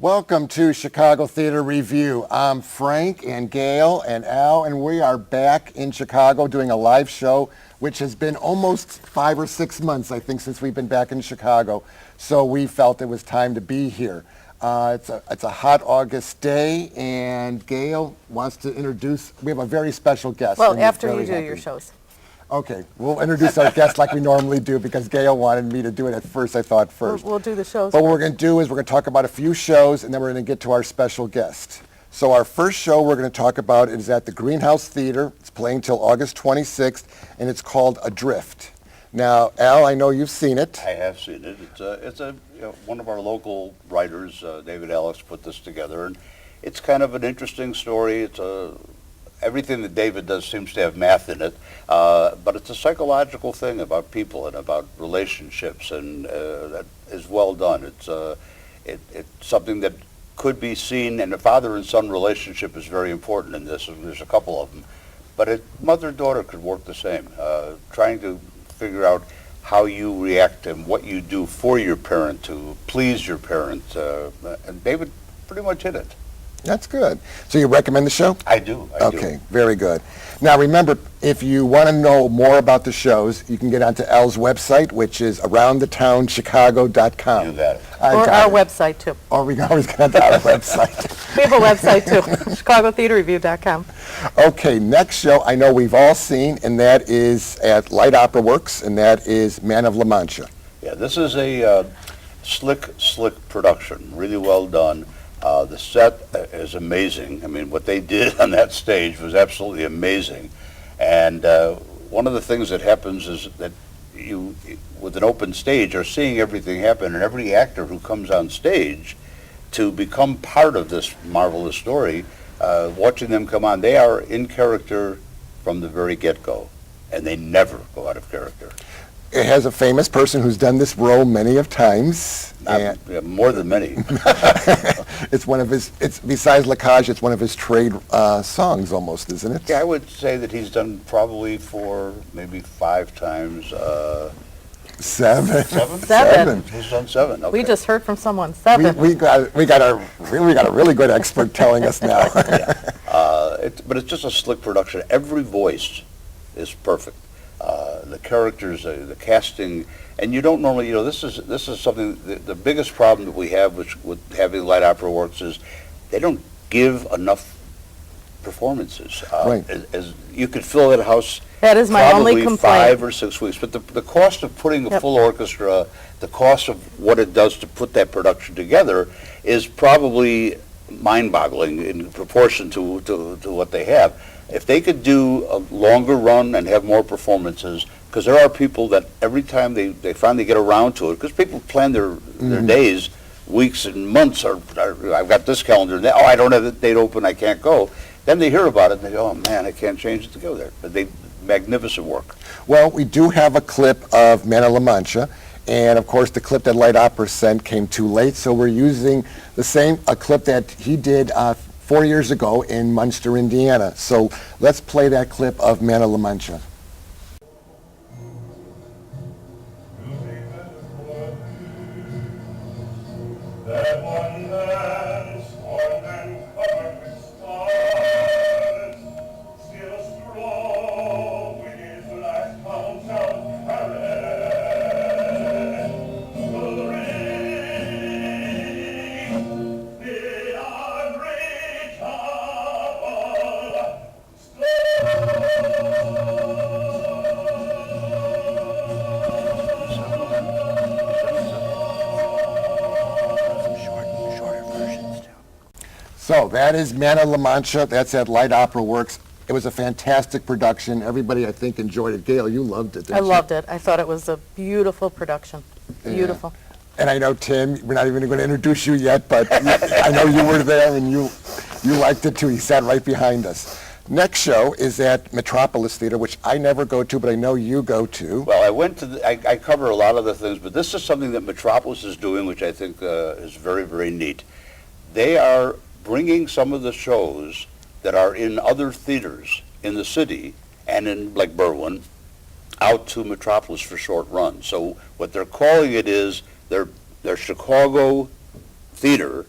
Welcome to Chicago Theater Review. I'm Frank and Gail and Al, and we are back in Chicago doing a live show, which has been almost 5 or 6 months, I think, since we've been back in Chicago. So we felt it was time to be here. It's a hot August day, and Gail wants to introduce, we have a very special guest. Well, after you do your shows. Okay, we'll introduce our guest like we normally do because Gail wanted me to do it at first, I thought first. We'll do the shows. But what we're going to do is we're going to talk about a few shows, and then we're going to get to our special guest. So our first show we're going to talk about is at the Greenhouse Theater. It's playing till August 26th, and it's called Adrift. Now, Al, I know you've seen it. I have seen it. It's one of our local writers, David Alex, put this together, and it's kind of an interesting story. It's everything that David does seems to have math in it, but it's a psychological thing about people and about relationships, and that is well done. It's something that could be seen, and a father and son relationship is very important in this. There's a couple of them, but mother-daughter could work the same. Trying to figure out how you react and what you do for your parent to please your parent, and David pretty much hit it. That's good. So you recommend the show? I do. Okay, very good. Now remember, if you want to know more about the shows, you can get onto Al's website, which is aroundthetownchicago.com. You got it. Or our website, too. Or we can always get onto our website. We have a website, too, chicagotheaterreview.com. Okay, next show I know we've all seen, and that is at Light Opera Works, and that is Man of La Mancha. Yeah, this is a slick production, really well done. The set is amazing. I mean, what they did on that stage was absolutely amazing. And one of the things that happens is that you, with an open stage, are seeing everything happen, and every actor who comes on stage to become part of this marvelous story, watching them come on, they are in character from the very get-go, and they never go out of character. It has a famous person who's done this role many of times. More than many. It's one of his, besides La Cage, it's one of his trade songs almost, isn't it? Yeah, I would say that he's done probably maybe 5 times. Seven. Seven. He's done 7. Okay. We just heard from someone. 7. We got a really good expert telling us now. But it's just a slick production. Every voice is perfect. The characters, the casting, and you don't normally, this is something. The biggest problem that we have with having Light Opera Works is they don't give enough performances. Right. As you could fill that house. That is my only complaint. 5 or 6 weeks, but the cost of putting a full orchestra, the cost of what it does to put that production together, is probably mind-boggling in proportion to what they have. If they could do a longer run and have more performances, because there are people that every time they finally get around to it, because people plan their days, weeks and months, I've got this calendar, I don't have the date open, I can't go. Then they hear about it and they go, oh man, I can't change it to go there. But magnificent work. Well, we do have a clip of Man of La Mancha, and of course the clip that Light Opera sent came too late, so we're using a clip that he did 4 years ago in Munster, Indiana. So let's play that clip of Man of La Mancha. That one man sworn and covered with scars, still strong with his last ounce of courage. They are So that is Man of La Mancha. That's at Light Opera Works. It was a fantastic production. Everybody, I think, enjoyed it. Gail, you loved it, didn't you? I loved it. I thought it was a beautiful production. Beautiful. Yeah. And I know, Tim, we're not even going to introduce you yet, but I know you were there and you liked it too. He sat right behind us. Next show is at Metropolis Theater, which I never go to, but I know you go to. Well, I went to I cover a lot of the things, but this is something that Metropolis is doing, which I think is very, very neat. They are bringing some of the shows that are in other theaters in the city and in, like Berwyn, out to Metropolis for short runs. So what they're calling it is their Chicago theater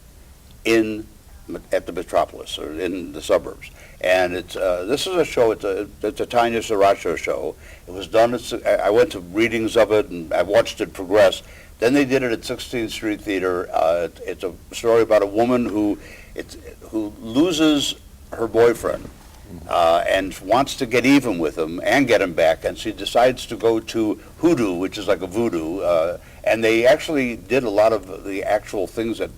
at the metropolis or in the suburbs. And this is a show. It's a Tanya Sriracha show. It was done. I went to readings of it and I watched it progress. Then they did it at 16th Street Theater. It's a story about a woman who loses her boyfriend and wants to get even with him and get him back. And she decides to go to hoodoo, which is like a voodoo. And they actually did a lot of the actual things that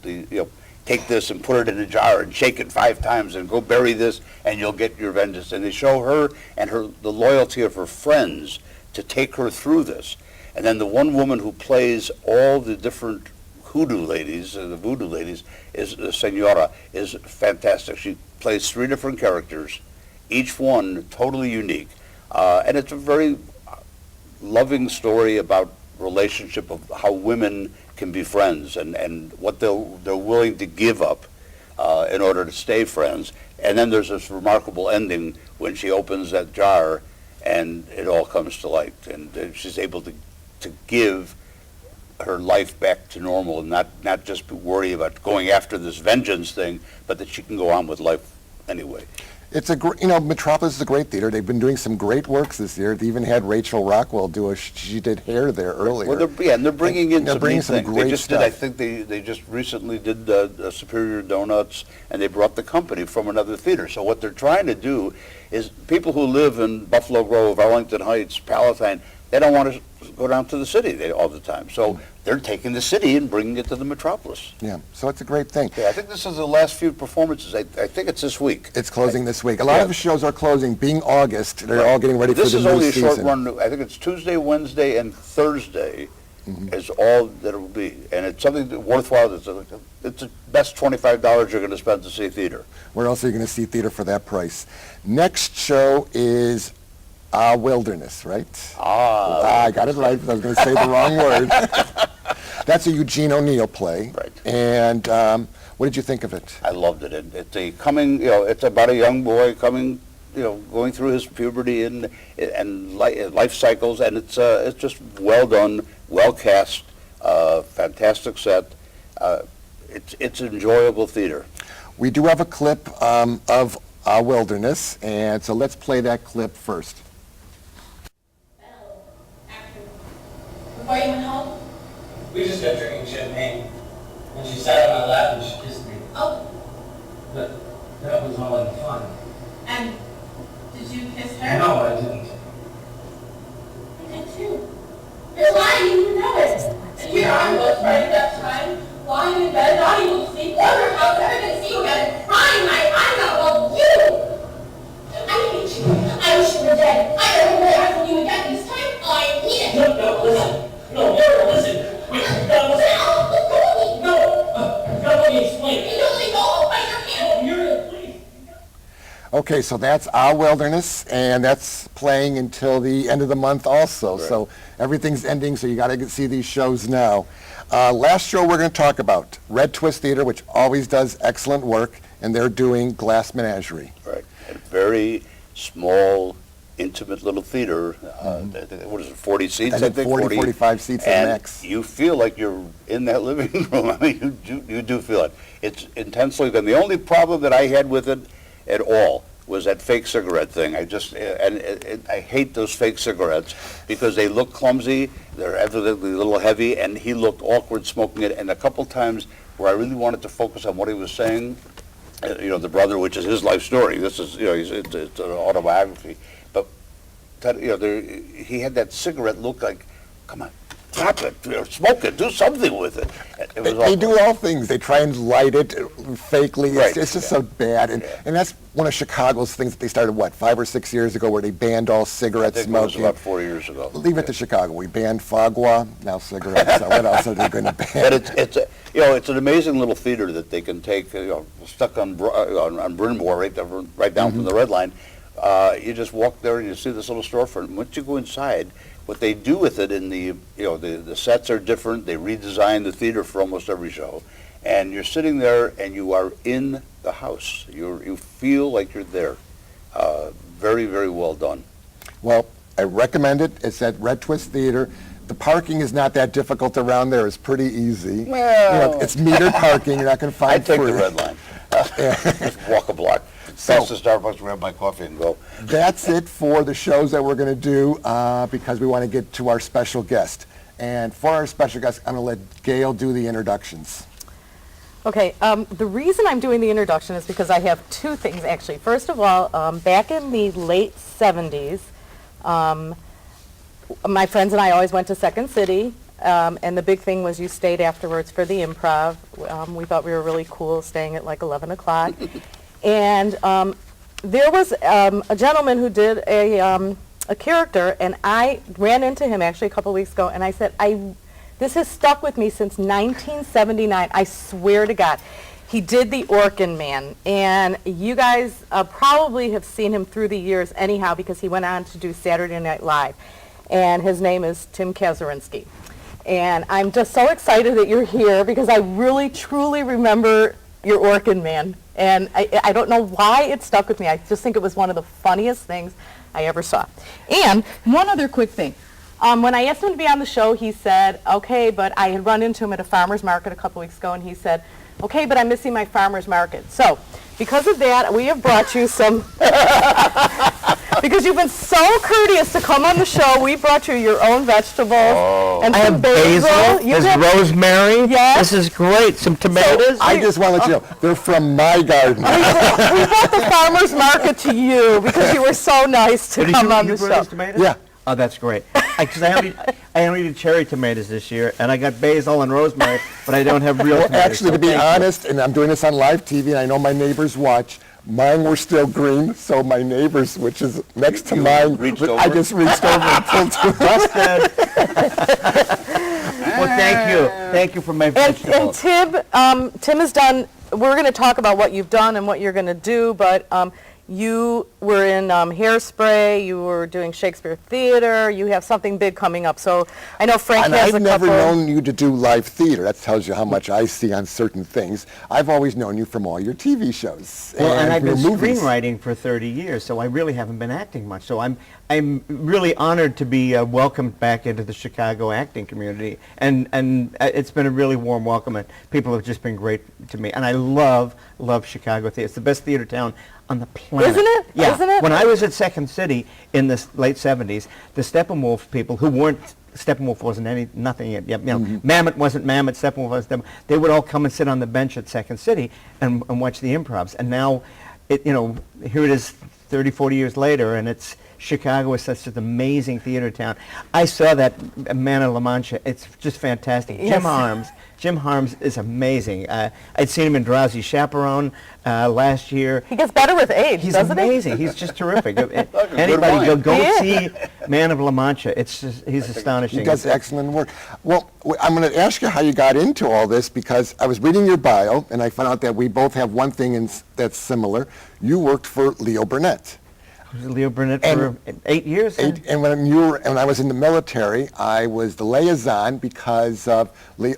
take this and put it in a jar and shake it 5 times and go bury this and you'll get your vengeance. And they show her and the loyalty of her friends to take her through this. And then the one woman who plays all the different hoodoo ladies, the voodoo ladies, is Senora, is fantastic. She plays 3 different characters, each one totally unique. And it's a very loving story about relationship of how women can be friends and what they're willing to give up in order to stay friends. And then there's this remarkable ending when she opens that jar and it all comes to light. And she's able to give her life back to normal and not just worry about going after this vengeance thing, but that she can go on with life anyway. It's Metropolis is a great theater. They've been doing some great works this year. They even had Rachel Rockwell she did hair there earlier. Well, they're bringing in some neat things. Great they just stuff. did. I think they just recently did Superior Donuts, and they brought the company from another theater. So what they're trying to do is people who live in Buffalo Grove, Arlington Heights, Palatine, they don't want to go down to the city all the time. So they're taking the city and bringing it to the metropolis. Yeah, so it's a great thing. Yeah, I think this is the last few performances. I think it's this week. It's closing this week. A lot of the shows are closing. Being August, they're all getting ready for the new season. This is only a short run. I think it's Tuesday, Wednesday, and Thursday is all that it will be. And it's something worthwhile. It's the best $25 you're going to spend to see theater. Where else are you going to see theater for that price? Next show is Wilderness, right? I got it right, because I was going to say the wrong word. That's a Eugene O'Neill play. Right. And what did you think of it? I loved it. It's it's about a young boy going through his puberty and life cycles, and it's just well done, well cast, fantastic set. It's enjoyable theater. We do have a clip of Wilderness, and so let's play that clip first. Before you went home? We just got drinking champagne, and she sat on my lap and she kissed me. Oh, But that was all in fun. and did you kiss her? No, I didn't. I did too. You're lying, you know it. And here I was right at that time, lying in bed, not able to sleep, wondering how I was ever going to see you again, crying my eyes out while you. I hate you. I wish you were dead. I never will ask you again this time. I hate it. No, listen. No, listen. Now listen. No, let me explain. You don't think I'll bite your hand. You're, please. Okay, so that's Our Wilderness, and that's playing until the end of the month also. Right. So everything's ending, so you got to see these shows now. Last show we're going to talk about, Red Twist Theater, which always does excellent work, and they're doing Glass Menagerie. Right. A very small, intimate little theater. What is it, 40 seats? I think 40, 45 seats at and max. you feel like you're in that living room. I mean, you do feel it. It's intensely done. The only problem that I had with it at all was that fake cigarette thing. I hate those fake cigarettes because they look clumsy, they're evidently a little heavy, and he looked awkward smoking it. And a couple times where I really wanted to focus on what he was saying, the brother, which is his life story. This is, it's an autobiography. But, he had that cigarette look like, come on, drop it, smoke it, do something with it. It was They do all things. They try and light it fakely. Right, It's just so bad. And that's one of Chicago's things that they started, 5 or 6 years ago, where they banned all cigarette I think it was smoking. about 4 years ago. Leave it to Chicago. We banned Fagua, now cigarettes. So what else are they going to ban? But it's an amazing little theater that they can take, stuck on Bryn Mawr, right down from the Red Line. You just walk there and you see this little storefront. Once you go inside, what they do with it the sets are different. They redesign the theater for almost every show, and you're sitting there and you are in the house. You feel like you're there. Very, very well done. Well, I recommend it. It's at Red Twist Theater. the parking is not that difficult around there. It's pretty easy. Well, it's metered parking. You're not going to find I'd take free. the red line. Just walk a block. So- Pass the Starbucks, grab my coffee, and go. That's it for the shows that we're going to do because we want to get to our special guest. And for our special guest, I'm going to let Gail do the introductions. Okay, the reason I'm doing the introduction is because I have two things, actually. First of all, back in the late 70s, my friends and I always went to Second City, and the big thing was you stayed afterwards for the improv. We thought we were really cool, staying at like 11 o'clock. And there was a gentleman who did a character, and I ran into him actually a couple weeks ago, and I said, this has stuck with me since 1979. I swear to God. He did the Orkin Man, and you guys probably have seen him through the years anyhow because he went on to do Saturday Night Live, and his name is Tim Kazurinsky. And I'm just so excited that you're here because I really, truly remember your Orkin Man, and I don't know why it stuck with me. I just think it was one of the funniest things I ever saw. And one other quick thing. When I asked him to be on the show, he said, okay, but I had run into him at a farmer's market a couple weeks ago, and he said, okay, but I'm missing my farmer's market. So, because of that, we have brought you some, because you've been so courteous to come on the show, we brought you your own vegetables and I some have basil, You there's have- rosemary. Yes. This is great. Some tomatoes. I just want to let you know, they're from my garden. we brought the farmer's market to you because you were so nice to Did come on you the brought show. these tomatoes? Yeah. Oh, that's great. Because I only did cherry tomatoes this year, and I got basil and rosemary, but I don't have real Well, tomatoes. actually, so to be thank you. honest, and I'm doing this on live TV, and I know my neighbors watch, mine were still green, so my neighbors, which is next to You mine, reached I over? just reached over and pulled two. Busted. Well, thank you. Thank you for my And vegetables. Tim has done, we're going to talk about what you've done and what you're going to do, but you were in Hairspray, you were doing Shakespeare Theater, you have something big coming up. So I know Frank And has I've a never couple. known you to do live theater. That tells you how much I see on certain things. I've always known you from all your TV shows Well, and I've your been movies. screenwriting for 30 years, so I really haven't been acting much. So I'm really honored to be welcomed back into the Chicago acting community, and it's been a really warm welcome, and people have just been great to me. And I love Chicago theater. It's the best theater town on the planet. Isn't it? Yeah. Isn't it? When I was at Second City in the late 70s, the Steppenwolf people who weren't Steppenwolf wasn't nothing yet. You know, Mammoth wasn't Mammoth. Steppenwolf wasn't Steppenwolf. They would all come and sit on the bench at Second City and watch the improvs. And now, here it is 30, 40 years later, and Chicago is such an amazing theater town. I saw that Man of La Mancha. It's just fantastic. Yes. Jim Harms is amazing. I'd seen him in Drowsy Chaperone last year. He gets better with age, He's doesn't amazing. He's just terrific. good Anybody wine. go Yeah. see Man of La Mancha. He's astonishing. He does excellent work. Well, I'm going to ask you how you got into all this because I was reading your bio and I found out that we both have one thing that's similar. You worked for Leo Burnett. Leo Burnett And- for 8 years. And when I was in the military, I was the liaison because of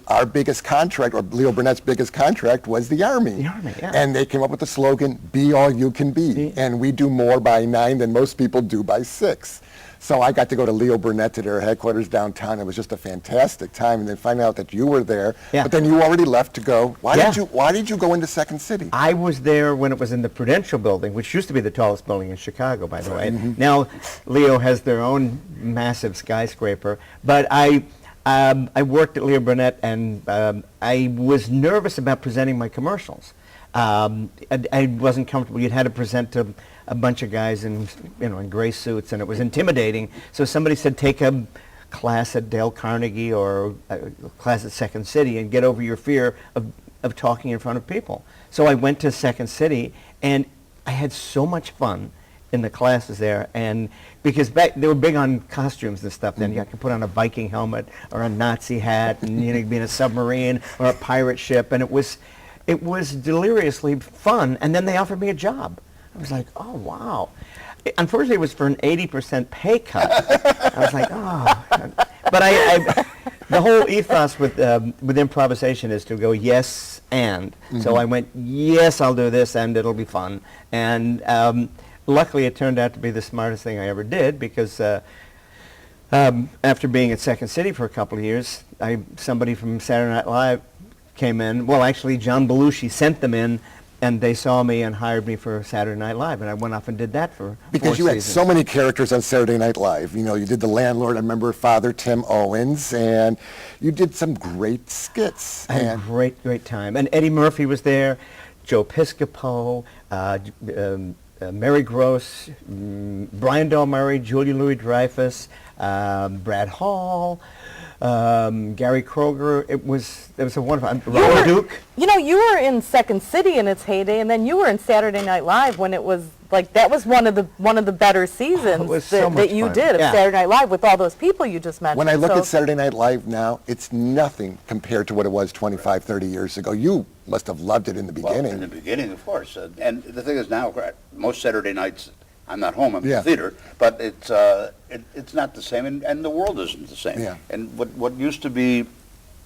our biggest contract, or Leo Burnett's biggest contract, was the Army. The Army, yeah. And they came up with the slogan, "Be all you can be." And we do more by 9 than most people do by 6. So I got to go to Leo Burnett to their headquarters downtown. It was just a fantastic time. And then find out that you were there. Yeah. But then you already left to go. Why Yeah. did you go into Second City? I was there when it was in the Prudential Building, which used to be the tallest building in Chicago, by the way. Now Leo has their own massive skyscraper. But I worked at Leo Burnett, and I was nervous about presenting my commercials. I wasn't comfortable. You'd had to present to a bunch of guys in gray suits, and it was intimidating. So somebody said, take a class at Dale Carnegie or a class at Second City and get over your fear of talking in front of people. So I went to Second City, and I had so much fun in the classes there, and because they were big on costumes and stuff then. You could put on a Viking helmet or a Nazi hat, and you'd be in a submarine or a pirate ship, and it was deliriously fun. And then they offered me a job. I was like, oh, wow. Unfortunately, it was for an 80% pay cut. I was like, oh. But the whole ethos with improvisation is to go yes and. So I went, yes, I'll do this, and it'll be fun. And luckily, it turned out to be the smartest thing I ever did, because After being at Second City for a couple of years, somebody from Saturday Night Live came in. Well, actually, John Belushi sent them in, and they saw me and hired me for Saturday Night Live, and I went off and did that for Because 4 you had seasons. so many characters on Saturday Night Live. You know, you did the landlord, I remember Father Tim Owens, and you did some great skits. I had a And great time. And Eddie Murphy was there, Joe Piscopo, Mary Gross, Brian Del Murray, Julia Louis-Dreyfus, Brad Hall, Gary Kroger. It was a wonderful. Robert Duke. You know, you were in Second City in its heyday, and then you were in Saturday Night Live when it was like that was one of the better seasons was so much that you fun. did of Yeah. Saturday Night Live with all those people you just mentioned. when I look So- at Saturday Night Live now, it's nothing compared to what it was 25, 30 years ago. You must have loved it in the Well, beginning. in the beginning, of course. And the thing is now, most Saturday nights, I'm not home, I'm in Yeah. the theater, but it's not the same, and the world isn't the same. Yeah. And what used to be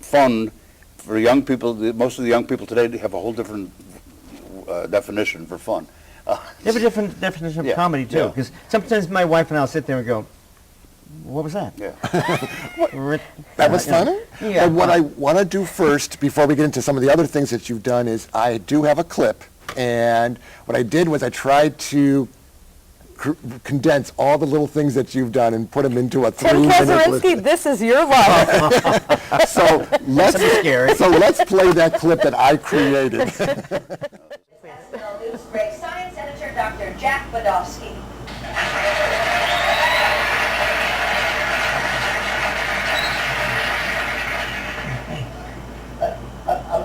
fun for young people, most of the young people today have a whole different definition for fun. They have a different definition of Yeah, comedy, too, yeah. because sometimes my wife and I will sit there and go, what was that? Yeah. That was funny? Yeah. And what I want to do first, before we get into some of the other things that you've done, is I do have a clip. And what I did was I tried to condense all the little things that you've done and put them into a Tim 3-minute Kazurinsky, this is your life. So let's scary. so let's play that clip that I created. News break science editor Dr. Jack Badofsky.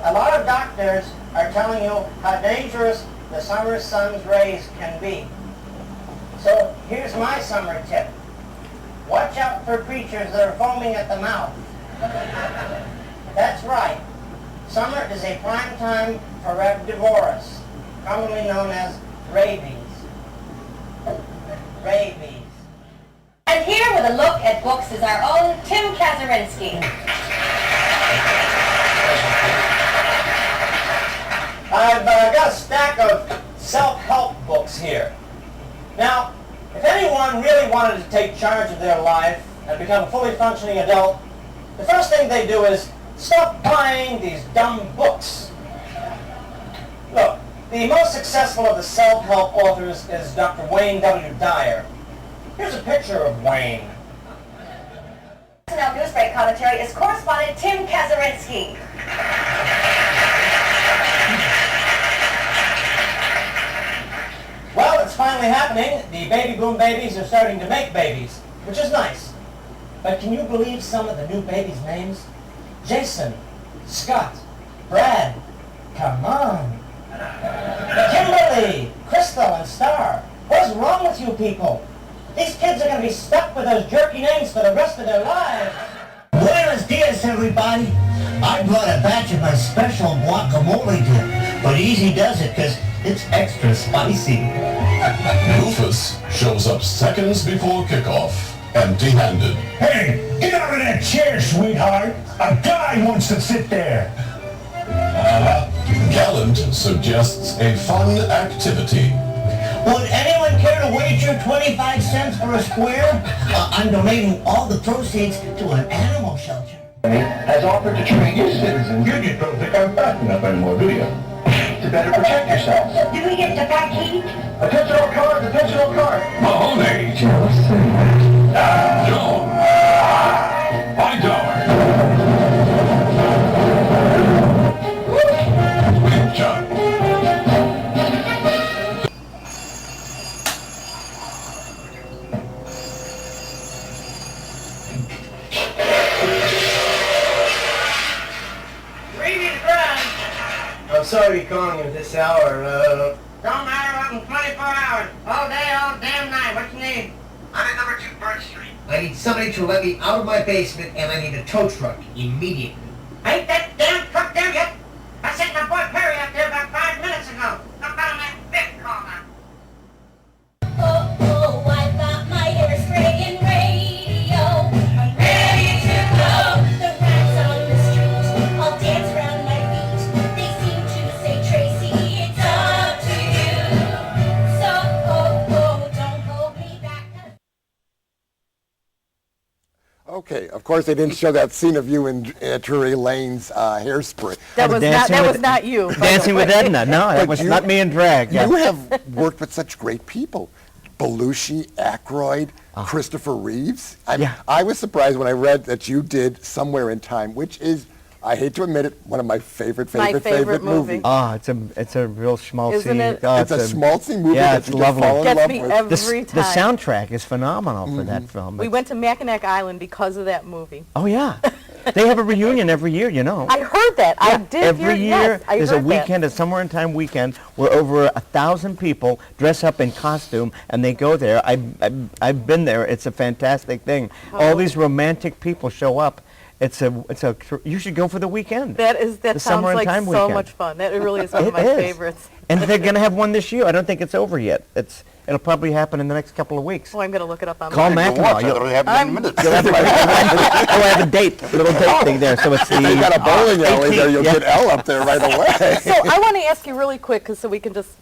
A lot of doctors are telling you how dangerous the summer sun's rays can be. So here's my summer tip. Watch out for creatures that are foaming at the mouth. That's right. Summer is a prime time for rhabdivorous, commonly known as rabies. Rabies. And here with a look at books is our own Tim Kazurinsky. I've got a stack of self-help books here. Now, if anyone really wanted to take charge of their life and become a fully functioning adult, the first thing they do is stop buying these dumb books. Look, the most successful of the self-help authors is Dr. Wayne W. Dyer. Here's a picture of Wayne. SNL Newsbreak commentary is correspondent Tim Kazurinsky. Well, it's finally happening. The baby boom babies are starting to make babies, which is nice. But can you believe some of the new babies' names? Jason, Scott, Brad, come on. Kimberly, Crystal, and Star. What's wrong with you people? These kids are going to be stuck with those jerky names for the rest of their lives. Buenos dias, everybody. I brought a batch of my special guacamole dip, but Easy does it because it's extra spicy. Rufus shows up seconds before kickoff, empty-handed. Hey, get out of that chair, sweetheart. A guy wants to sit there. Gallant suggests a fun activity. Would anyone care to wager 25 cents for a square? I'm donating all the proceeds to an animal shelter. Has offered to train you citizens. You just don't think I'm fast enough anymore, do you? To better protect yourselves. Do we get to back heat? Attention all cars, attention all cars. Mahoney. John. Hightower. John. I'm sorry to be calling you at this hour. Don't matter, open 24 hours. All day, all damn night. What you need? I'm at number 2 Birch Street. I need somebody to let me out of my basement, and I need a tow truck immediately. Ain't that damn truck there yet? I sent my boy Perry up there about 5 minutes ago. Not about on that big call now. Oh, oh, I've got my hairspray and radio. I'm ready to go. The rats on the street all dance around my feet. They seem to say, Tracy, it's up to you. So, oh, oh, don't hold me back. Okay, of course they didn't show that scene of you in Drury Lane's Hairspray. That was not you. by the Dancing with way. Edna. No, that was not me in drag. You have worked with such great people. Belushi, Aykroyd, Christopher Reeves. I was surprised when I read that you did Somewhere in Time, which is, I hate to admit it, one of my favorite movies. Oh, it's a real schmaltzy. Isn't it? Oh, It's a schmaltzy movie yeah, that it's you just lovely. fall in Gets love me with. every time. The soundtrack is phenomenal for that film. We went to Mackinac Island because of that movie. Oh yeah, they have a reunion every year. You know. I heard that. I did Every hear. year, Yes, I there's a heard that. weekend, a Somewhere in Time weekend, where over 1,000 people dress up in costume and they go there. I've been there. It's a fantastic thing. All these romantic people show up. You should go for the weekend. That The sounds Summer in like Time so weekend. much fun. That really is one of It my is. favorites. And they're going to have one this year. I don't think it's over yet. It'll probably happen in the next couple of weeks. Oh, I'm going to look it up online. Call Mackinac. It'll happen in a minute. You'll have a date, a little date thing there. So it's the. They got a bowling alley there, 18th, you'll yeah. get Elle up there right away. So I want to ask you really quick, so we can just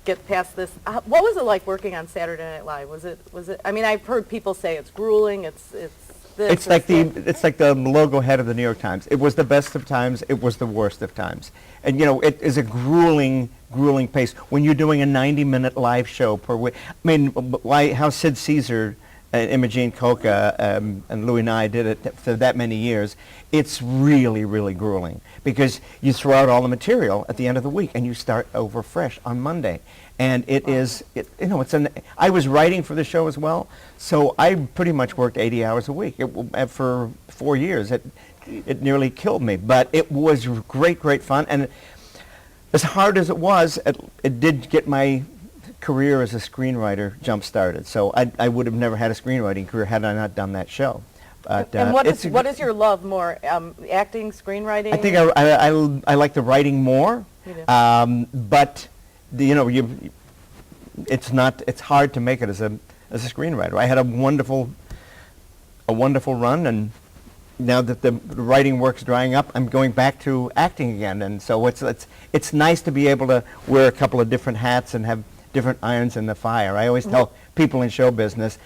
get past this. What was it like working on Saturday Night Live? Was it? I mean, I've heard people say it's grueling. It's this. It's like the logo head of the New York Times. It was the best of times. It was the worst of times. And you know, it is a grueling pace when you're doing a 90-minute live show per week. I mean, how Sid Caesar and Imogene Coca and Louis Nye did it for that many years. It's really, really grueling because you throw out all the material at the end of the week and you start over fresh on Monday. And I was writing for the show as well, so I pretty much worked 80 hours a week. For 4 years, it nearly killed me, but it was great fun. And as hard as it was, it did get my career as a screenwriter jump-started. So I would have never had a screenwriting career had I not done that show. But, and what is your love more, acting, screenwriting? I think I like the writing more, but it's hard to make it as a screenwriter. I had a wonderful run, and now that the writing work's drying up, I'm going back to acting again. And so it's nice to be able to wear a couple of different hats and have different irons in the fire. I always tell people in show business,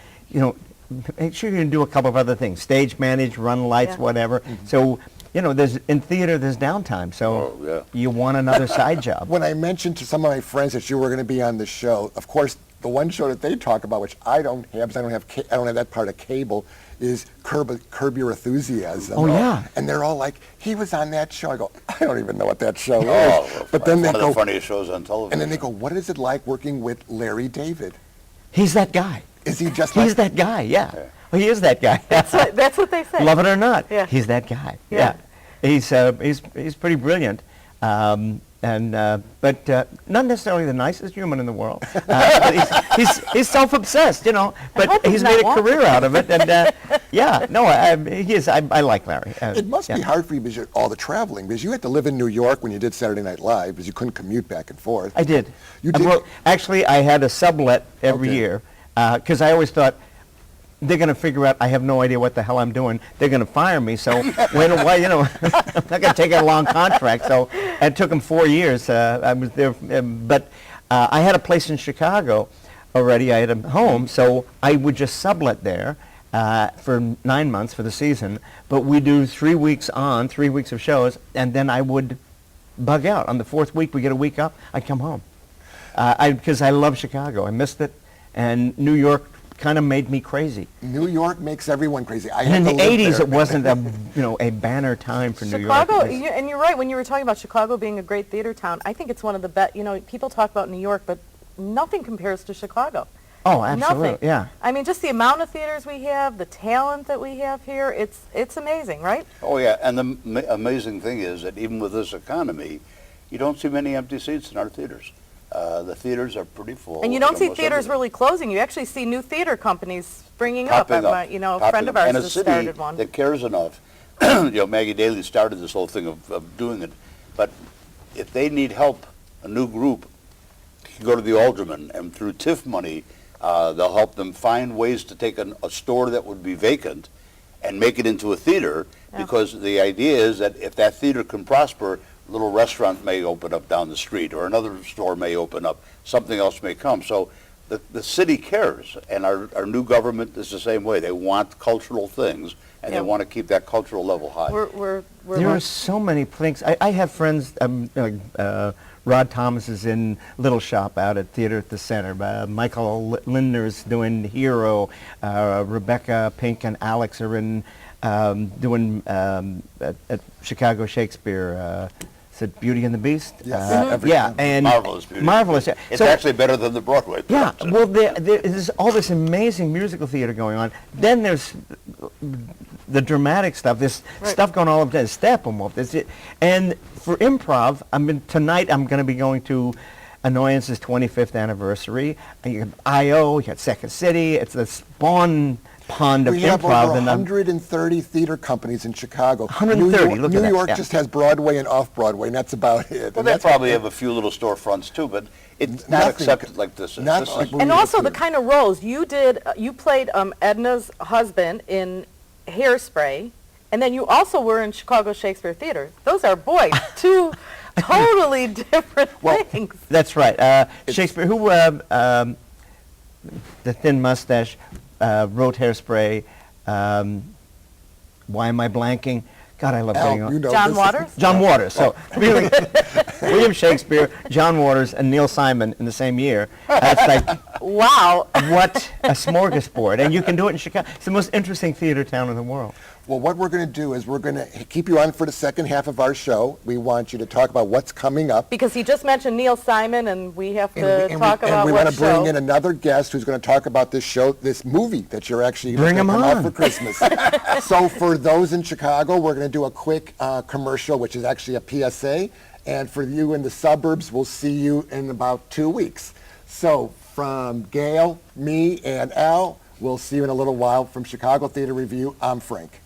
make sure you can do a couple of other things: stage manage, run lights, whatever. So. In theater, there's downtime, so you want another side job. When I mentioned to some of my friends that you were going to be on the show, of course, the one show that they talk about, which I don't have, because I don't have that part of cable, is Curb Your Enthusiasm. Oh yeah. And they're all like, he was on that show. I go, I don't even know what that show is. But then they one go, of the funniest shows on television. and then they go, what is it like working with Larry David? He's that guy. Is he just He's that guy, yeah. Well, he is that guy. That's what they say. Love it or not, Yeah. he's that guy. Yeah. He's pretty brilliant, but not necessarily the nicest human in the world. But he's self-obsessed, But hope he's he's made not a career out of it, and he is. I like Larry. It must be hard for you because you're all the traveling, because you had to live in New York when you did Saturday Night Live, because you couldn't commute back and forth. I did. You did? Well, actually, I had a sublet every year because I always thought, they're going to figure out I have no idea what the hell I'm doing. They're going to fire me. So I'm not going to take a long contract. So it took them 4 years. I was there, but I had a place in Chicago already. I had a home, so I would just sublet there for 9 months for the season. But we do 3 weeks on, 3 weeks of shows, and then I would bug out. On the fourth week, we get a week up. I'd come home because I love Chicago. I missed it, and New York kind of made me crazy. New York makes everyone crazy. And in the 80s, it wasn't a banner time for New York. Chicago, and you're right, when you were talking about Chicago being a great theater town, I think it's one of the best, people talk about New York, but nothing compares to Chicago. Oh, absolutely, Nothing. yeah. I mean, just the amount of theaters we have, the talent that we have here, it's amazing, right? Oh, yeah, and the amazing thing is that even with this economy, you don't see many empty seats in our theaters. The theaters are pretty full. And you don't see almost theaters everything. really closing. You actually see new theater companies springing Popping up. up. A friend of ours And a has city started one. that cares enough. Maggie Daly started this whole thing of doing it. But if they need help, a new group, you can go to the alderman, and through TIF money, they'll help them find ways to take a store that would be vacant and make it into a theater, because the idea is that if that theater can prosper, a little restaurant may open up down the street, or another store may open up, something else may come. So the city cares, and our new government is the same way. They want cultural things, and Yeah. they want to keep that cultural level high. We're There are so many things. I have friends, Rod Thomas is in Little Shop out at Theater at the Center. Michael Lindner's doing Hero. Rebecca Pink and Alex are in doing at Chicago Shakespeare. Is it Beauty and the Beast? Yes. Yeah, and Marvelous Beauty. Marvelous. Yeah. It's So- actually better than the Broadway. yeah, production. well, there's all this amazing musical theater going on. Then there's the dramatic stuff. There's stuff going all over there. Steppenwolf. And for improv, tonight I'm going to be going to Annoyance's 25th anniversary. And you got I.O., you got Second City. It's the spawn pond of We have improv. over and 130 theater companies in Chicago. 130, look at New that, York yeah. just has Broadway and off-Broadway, and that's about it. Well, And they that's probably have a few little storefronts too, but it's not Nothing accepted like this. not This like is- Maria And also the Theater. kind of roles you did, you played Edna's husband in Hairspray, and then you also were in Chicago Shakespeare Theater. Those are, boy, two totally different things. That's right. Shakespeare, who, the thin mustache, wrote Hairspray. Why am I blanking? God, I love getting Al, on. you know John this. Waters? John Waters. So really, William Shakespeare, John Waters, and Neil Simon in the same year. That's like, Wow. what a smorgasbord. And you can do it in Chicago. It's the most interesting theater town in the world. Well, what we're going to do is we're going to keep you on for the second half of our show. We want you to talk about what's coming up. Because he just mentioned Neil Simon, and we have to And talk about we what want to bring show. in another guest who's going to talk about this show, this movie that you're actually Bring going to him come out on. for Christmas. So for those in Chicago, we're going to do a quick commercial, which is actually a PSA. And for you in the suburbs, we'll see you in about 2 weeks. So from Gail, me, and Al, we'll see you in a little while. From Chicago Theater Review, I'm Frank.